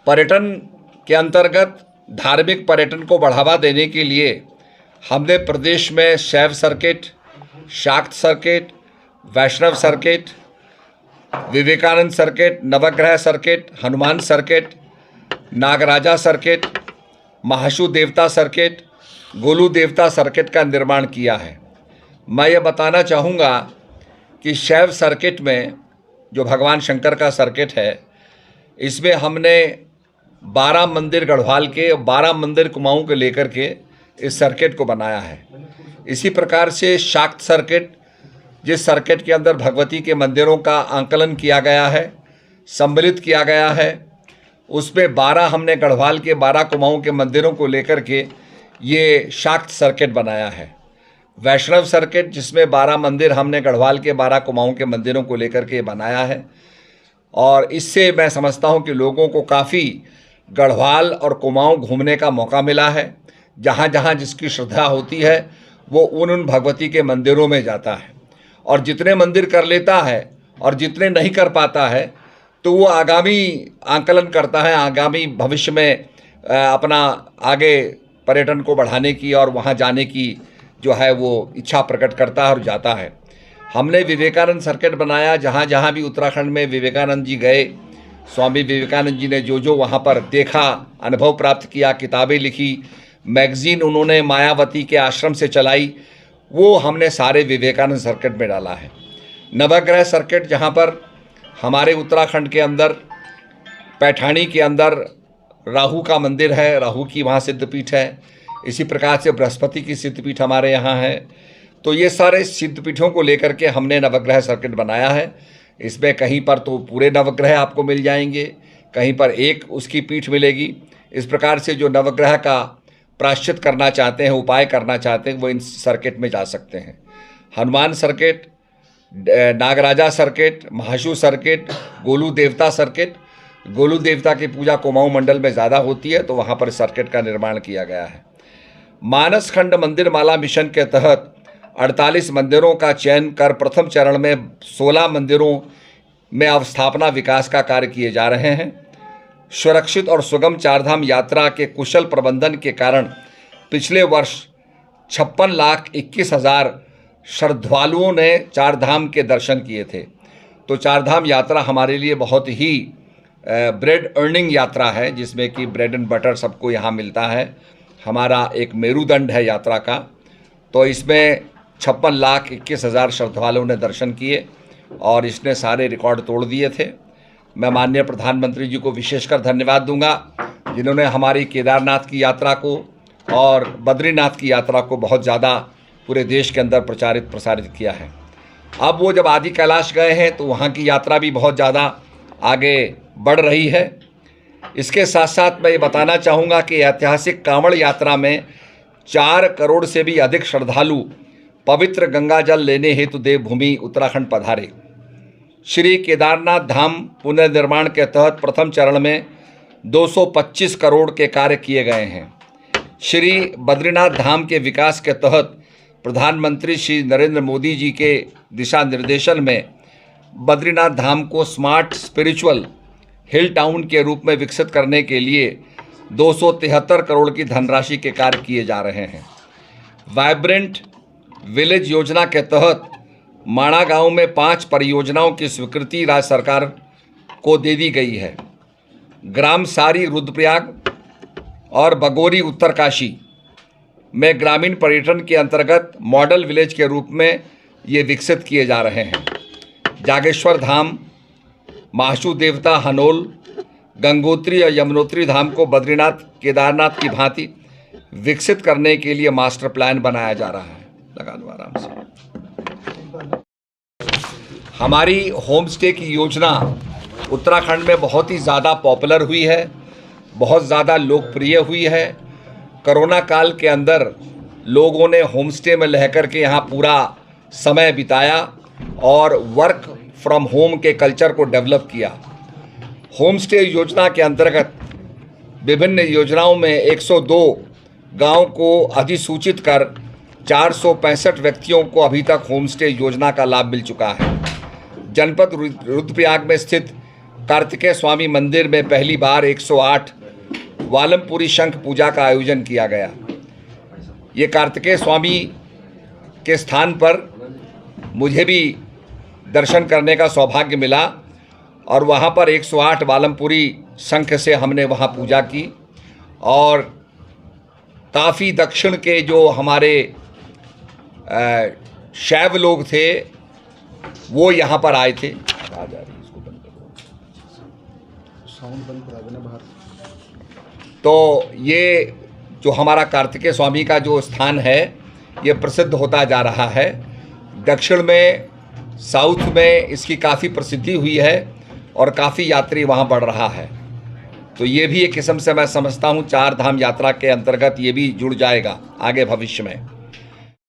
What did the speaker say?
पर्यटन के अंतर्गत धार्मिक पर्यटन को बढ़ावा देने के लिए हमने प्रदेश में Shaiva circuit, Shakta circuit, Vaishnava circuit, Vivekananda circuit, Navagraha circuit, Hanuman circuit, Nagaraja circuit, Mahasu Devta circuit, Golu Devta circuit का निर्माण किया है। मैं ये बताना चाहूँगा कि शैव सर्किट में जो भगवान शंकर का सर्किट है, इसमें हमने 12 मंदिर गढ़वाल के, 12 मंदिर कुमाऊं के लेकर के इस सर्किट को बनाया है। इसी प्रकार से शाक्त सर्किट, जिस सर्किट के अंदर भगवती के मंदिरों का आंकलन किया गया है, सम्मिलित किया गया है, उसमें 12 हमने गढ़वाल के 12 कुमाऊं के मंदिरों को लेकर के ये शाक्त सर्किट बनाया है। वैष्णव सर्किट, जिसमें 12 मंदिर हमने गढ़वाल के 12 कुमाऊं के मंदिरों को लेकर के बनाया है, और इससे मैं समझता हूं कि लोगों को काफ़ी गढ़वाल और कुमाऊं घूमने का मौका मिला है। जहां जहां जिसकी श्रद्धा होती है वो उन भगवती के मंदिरों में जाता है, और जितने मंदिर कर लेता है और जितने नहीं कर पाता है तो वो आगामी आंकलन करता है, आगामी भविष्य में अपना आगे पर्यटन को बढ़ाने की और वहाँ जाने की जो है वो इच्छा प्रकट करता है और जाता है। हमने विवेकानंद सर्किट बनाया, जहाँ जहाँ भी उत्तराखंड में विवेकानंद जी गए, स्वामी विवेकानंद जी ने जो जो वहाँ पर देखा, अनुभव प्राप्त किया, किताबें लिखी, मैगज़ीन उन्होंने मायावती के आश्रम से चलाई, वो हमने सारे विवेकानंद सर्किट में डाला है। नवग्रह सर्किट, जहाँ पर हमारे उत्तराखंड के अंदर पैठानी के अंदर राहु का मंदिर है, राहु की वहाँ सिद्धपीठ है। इसी प्रकार से बृहस्पति की सिद्धपीठ हमारे यहाँ है। तो ये सारे सिद्धपीठों को लेकर के हमने नवग्रह सर्किट बनाया है। इसमें कहीं पर तो पूरे नवग्रह आपको मिल जाएंगे, कहीं पर एक उसकी पीठ मिलेगी। इस प्रकार से जो नवग्रह का प्रायश्चित करना चाहते हैं, उपाय करना चाहते हैं, वो इन सर्किट में जा सकते हैं। Hanuman circuit, Nagaraja circuit, Mahasu circuit, Golu Devta circuit. Golu देवता की पूजा कुमाऊं मंडल में ज़्यादा होती है, तो वहाँ पर सर्किट का निर्माण किया गया है। मानस खंड मंदिर माला मिशन के तहत 48 मंदिरों का चयन कर प्रथम चरण में 16 मंदिरों में अवस्थापना विकास का कार्य किए जा रहे हैं। सुरक्षित और सुगम चारधाम यात्रा के कुशल प्रबंधन के कारण पिछले वर्ष 56,21,000 श्रद्धालुओं ने चारधाम के दर्शन किए थे। तो चारधाम यात्रा हमारे लिए बहुत ही ब्रेड अर्निंग यात्रा है, जिसमें कि ब्रेड एंड बटर सबको यहाँ मिलता है। हमारा एक मेरुदंड है यात्रा का। तो इसमें 56,21,000 श्रद्धालुओं ने दर्शन किए और इसने सारे रिकॉर्ड तोड़ दिए थे। मैं माननीय प्रधानमंत्री जी को विशेषकर धन्यवाद दूंगा, जिन्होंने हमारी केदारनाथ की यात्रा को और बद्रीनाथ की यात्रा को बहुत ज़्यादा पूरे देश के अंदर प्रसारित किया है। अब वो जब आदि कैलाश गए हैं तो वहाँ की यात्रा भी बहुत ज़्यादा आगे बढ़ रही है। इसके साथ साथ मैं ये बताना चाहूँगा कि ऐतिहासिक कांवड़ यात्रा में 4 करोड़ से भी अधिक श्रद्धालु पवित्र गंगा जल लेने हेतु देवभूमि उत्तराखंड पधारे। श्री केदारनाथ धाम पुनर्निर्माण के तहत प्रथम चरण में 225 करोड़ के कार्य किए गए हैं। श्री बद्रीनाथ धाम के विकास के तहत प्रधानमंत्री श्री नरेंद्र मोदी जी के दिशा निर्देशन में बद्रीनाथ धाम को स्मार्ट स्पिरिचुअल हिल टाउन के रूप में विकसित करने के लिए 273 करोड़ की धनराशि के कार्य किए जा रहे हैं। वाइब्रेंट विलेज योजना के तहत माणा गांव में 5 परियोजनाओं की स्वीकृति राज्य सरकार को दे दी गई है। ग्राम सारी रुद्रप्रयाग और बगोरी उत्तरकाशी में ग्रामीण पर्यटन के अंतर्गत मॉडल विलेज के रूप में ये विकसित किए जा रहे हैं। जागेश्वर धाम, महाशु देवता, हनोल, गंगोत्री और यमुनोत्री धाम को बद्रीनाथ केदारनाथ की भांति विकसित करने के लिए मास्टर प्लान बनाया जा रहा है। लगा दो आराम से। हमारी होम स्टे की योजना उत्तराखंड में बहुत ही ज़्यादा पॉपुलर हुई है, बहुत ज़्यादा लोकप्रिय हुई है। कोरोना काल के अंदर लोगों ने होम स्टे में रह कर के यहाँ पूरा समय बिताया और वर्क फ्रॉम होम के कल्चर को डेवलप किया। होम स्टे योजना के अंतर्गत विभिन्न योजनाओं में 102 गांव को अधिसूचित कर 465 व्यक्तियों को अभी तक होम स्टे योजना का लाभ मिल चुका है। जनपद रुद्रप्रयाग में स्थित कार्तिकेय स्वामी मंदिर में पहली बार 108 वालमपुरी शंख पूजा का आयोजन किया गया। ये कार्तिकेय स्वामी के स्थान पर मुझे भी दर्शन करने का सौभाग्य मिला और वहाँ पर 108 वालमपुरी शंख से हमने वहाँ पूजा की और काफ़ी दक्षिण के जो हमारे शैव लोग थे वो यहाँ पर आए थे। तो ये जो हमारा कार्तिकेय स्वामी का जो स्थान है ये प्रसिद्ध होता जा रहा है। दक्षिण में, साउथ में इसकी काफ़ी प्रसिद्धि हुई है और काफ़ी यात्री वहाँ बढ़ रहा है। तो ये भी एक किस्म से मैं समझता हूँ 4 धाम यात्रा के अंतर्गत ये भी जुड़ जाएगा आगे भविष्य में।